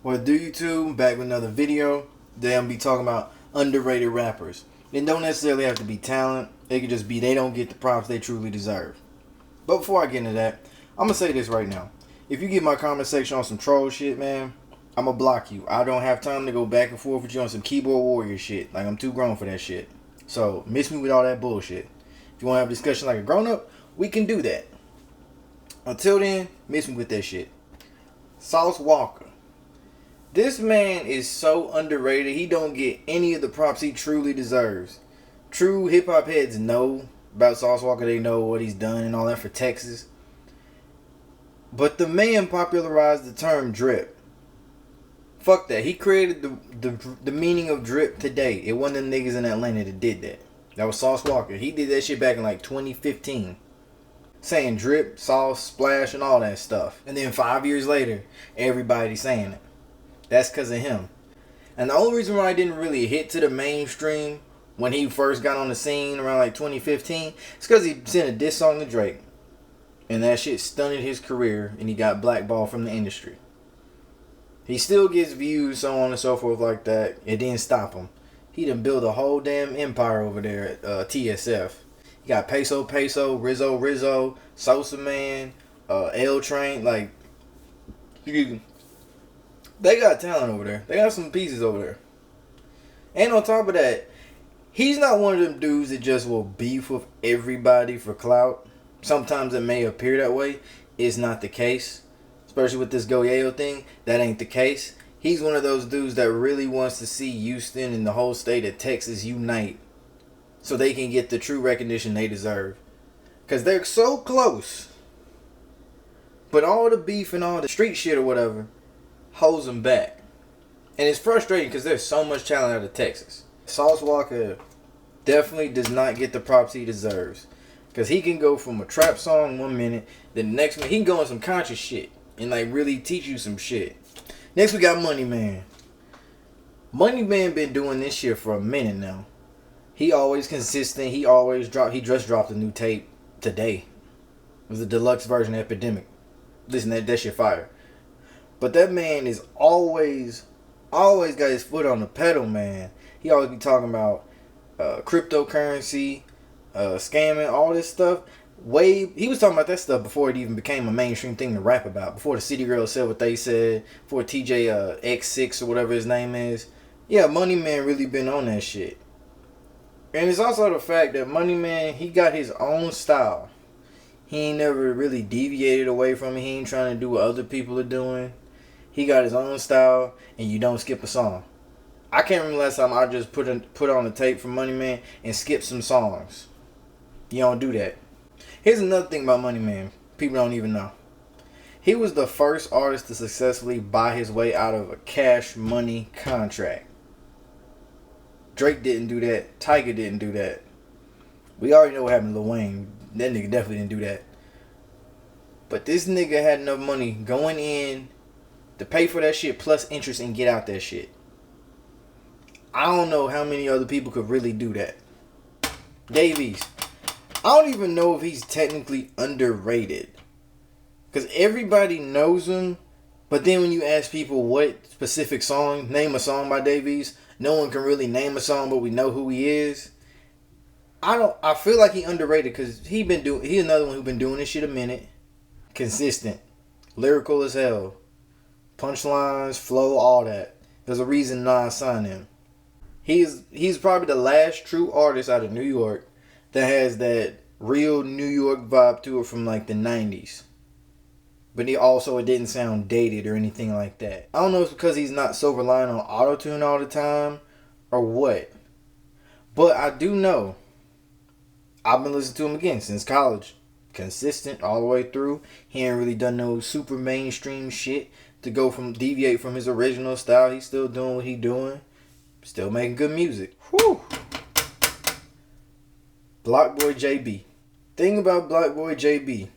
What do YouTube? Back with another video. Today I'm be talking about underrated rappers. It don't necessarily have to be talent. It could just be they don't get the props they truly deserve. But before I get into that, I'm gonna say this right now. If you get my comment section on some troll shit, man, I'm gonna block you. I don't have time to go back and forth with you on some keyboard warrior shit. Like, I'm too grown for that shit. So miss me with all that bullshit. If you wanna have a discussion like a grown up, we can do that. Until then, miss me with that shit. Sauce Walka. This man is so underrated. He don't get any of the props he truly deserves. True hip hop heads know about Sauce Walka. They know what he's done and all that for Texas. But the man popularized the term drip. Fuck that. He created the meaning of drip today. It wasn't them niggas in Atlanta that did that. That was Sauce Walka. He did that shit back in like 2015. Saying drip, sauce, splash, and all that stuff. And then 5 years later, everybody's saying it. That's because of him. And the only reason why I didn't really hit to the mainstream when he first got on the scene around like 2015 is because he sent a diss song to Drake. And that shit stunted his career and he got blackballed from the industry. He still gets views, so on and so forth like that. It didn't stop him. He done built a whole damn empire over there at TSF. You got Peso, Rizzo, Sosa Man, L Train. Like, they got talent over there. They got some pieces over there. And on top of that, he's not one of them dudes that just will beef with everybody for clout. Sometimes it may appear that way. It's not the case. Especially with this Goyeo thing, that ain't the case. He's one of those dudes that really wants to see Houston and the whole state of Texas unite, so they can get the true recognition they deserve. Because they're so close. But all the beef and all the street shit or whatever holds them back. And it's frustrating because there's so much talent out of Texas. Sauce Walka definitely does not get the props he deserves. Because he can go from a trap song 1 minute, then the next minute he can go on some conscious shit and like really teach you some shit. Next we got Money Man. Money Man been doing this shit for a minute now. He always consistent. He just dropped a new tape today. It was a deluxe version of Epidemic. Listen, that shit fire. But that man is always got his foot on the pedal, man. He always be talking about cryptocurrency, scamming, all this stuff. He was talking about that stuff before it even became a mainstream thing to rap about. Before the City Girls said what they said. Before TJ X6 or whatever his name is. Yeah, Money Man really been on that shit. And it's also the fact that Money Man, he got his own style. He ain't never really deviated away from it. He ain't trying to do what other people are doing. He got his own style, and you don't skip a song. I can't remember last time I just put on a tape from Money Man and skip some songs. You don't do that. Here's another thing about Money Man. People don't even know. He was the first artist to successfully buy his way out of a cash money contract. Drake didn't do that. Tiger didn't do that. We already know what happened to Lil Wayne. That nigga definitely didn't do that. But this nigga had enough money going in to pay for that shit plus interest and get out that shit. I don't know how many other people could really do that. Davies. I don't even know if he's technically underrated. Because everybody knows him. But then when you ask people what specific song, name a song by Davies, no one can really name a song, but we know who he is. I feel like he underrated because he another one who been doing this shit a minute. Consistent. Lyrical as hell. Punchlines, flow, all that. There's a reason Nas signed him. He's probably the last true artist out of New York that has that real New York vibe to it from like the 90s. But it didn't sound dated or anything like that. I don't know if it's because he's not so reliant on auto-tune all the time or what. But I do know, I've been listening to him again since college. Consistent all the way through. He ain't really done no super mainstream shit to deviate from his original style. He's still doing what he doing. Still making good music. Whew. Block Boy JB. Thing about Block Boy JB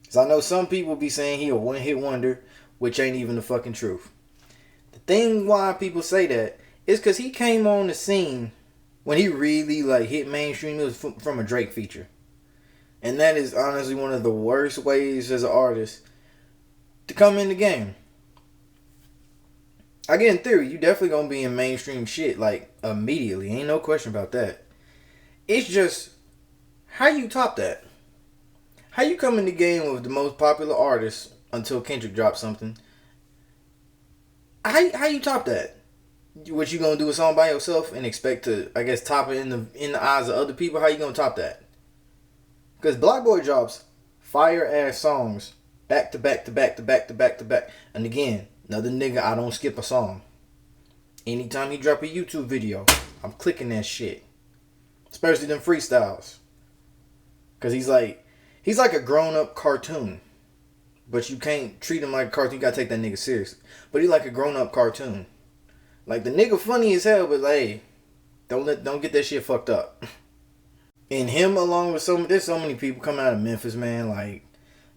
is I know some people be saying he a one-hit wonder, which ain't even the fucking truth. The thing why people say that is because he came on the scene when he really like hit mainstream. It was from a Drake feature. And that is honestly one of the worst ways as an artist to come in the game. I get in theory, you definitely gonna be in mainstream shit like immediately. Ain't no question about that. It's just how you top that. How you come in the game with the most popular artist until Kendrick drops something? How you top that? What you gonna do a song by yourself and expect to, I guess, top it in the eyes of other people? How you gonna top that? Because Black Boy drops fire ass songs back to back to back to back to back to back. And again, another nigga, I don't skip a song. Anytime he drop a YouTube video, I'm clicking that shit. Especially them freestyles. Because he's like a grown up cartoon. But you can't treat him like a cartoon. You gotta take that nigga seriously. But he's like a grown up cartoon. Like the nigga funny as hell, but like, don't get that shit fucked up. And him along with there's so many people coming out of Memphis, man. Like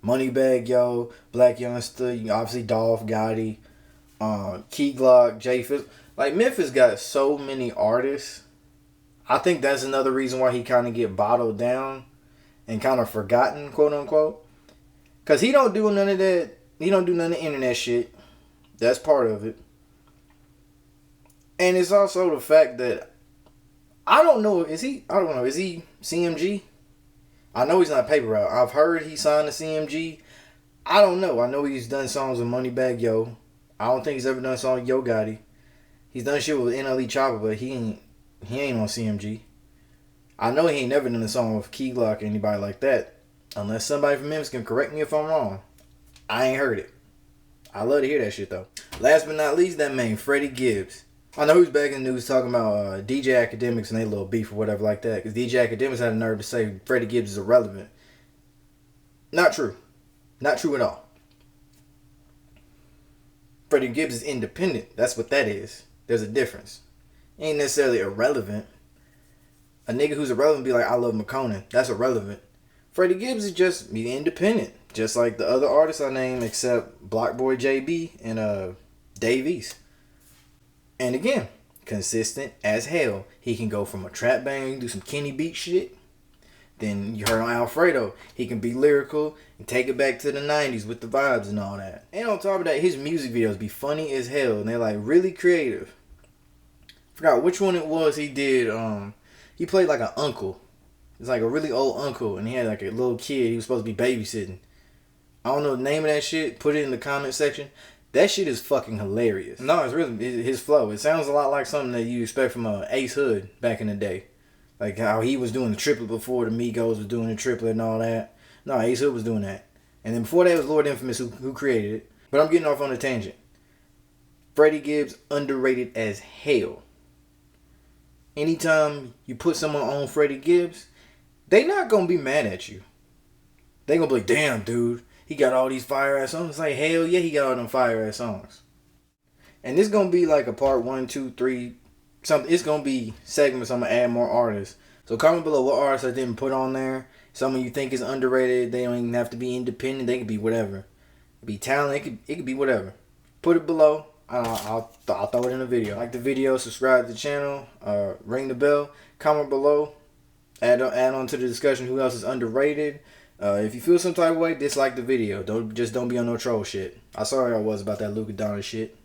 Moneybagg Yo, Black Youngster, obviously Dolph Gotti, Key Glock, Jay Fizz. Like Memphis got so many artists. I think that's another reason why he kind of get bottled down and kind of forgotten, quote unquote. Cause he don't do none of that. He don't do none of the internet shit. That's part of it. And it's also the fact that I don't know. Is he CMG? I know he's not paper route. I've heard he signed to CMG. I don't know. I know he's done songs with Moneybagg Yo. I don't think he's ever done a song with Yo Gotti. He's done shit with NLE Chopper, but he ain't on CMG. I know he ain't never done a song with Key Glock or anybody like that. Unless somebody from Memphis can correct me if I'm wrong. I ain't heard it. I love to hear that shit though. Last but not least, that man, Freddie Gibbs. I know who's back in the news talking about DJ Academics and they little beef or whatever like that. Because DJ Academics had a nerve to say Freddie Gibbs is irrelevant. Not true. Not true at all. Freddie Gibbs is independent. That's what that is. There's a difference. Ain't necessarily irrelevant. A nigga who's irrelevant be like, I love McConan. That's irrelevant. Freddie Gibbs is just be independent. Just like the other artists I named except Block Boy JB and Dave East. And again, consistent as hell. He can go from a trap bang, he can do some Kenny Beat shit. Then you heard on Alfredo, he can be lyrical and take it back to the 90s with the vibes and all that. And on top of that, his music videos be funny as hell and they're like really creative. Forgot which one it was he did. He played like an uncle. It's like a really old uncle and he had like a little kid he was supposed to be babysitting. I don't know the name of that shit. Put it in the comment section. That shit is fucking hilarious. No, it's really his flow. It sounds a lot like something that you expect from Ace Hood back in the day. Like how he was doing the triplet before the Migos was doing the triplet and all that. No, Ace Hood was doing that. And then before that was Lord Infamous who created it. But I'm getting off on a tangent. Freddie Gibbs, underrated as hell. Anytime you put someone on Freddie Gibbs, they not going to be mad at you. They going to be like, damn, dude. He got all these fire ass songs. It's like, hell yeah, he got all them fire ass songs. And this gonna be like a part 1, 2, 3, something. It's gonna be segments. I'm gonna add more artists. So comment below what artists I didn't put on there. Someone you think is underrated. They don't even have to be independent. They could be whatever. It could be talent. It could be whatever. Put it below. I'll throw it in the video. Like the video, subscribe to the channel, ring the bell, comment below, add on to the discussion who else is underrated. If you feel some type of way, dislike the video. Don't be on no troll shit. I sorry I was about that Luka Doncic shit.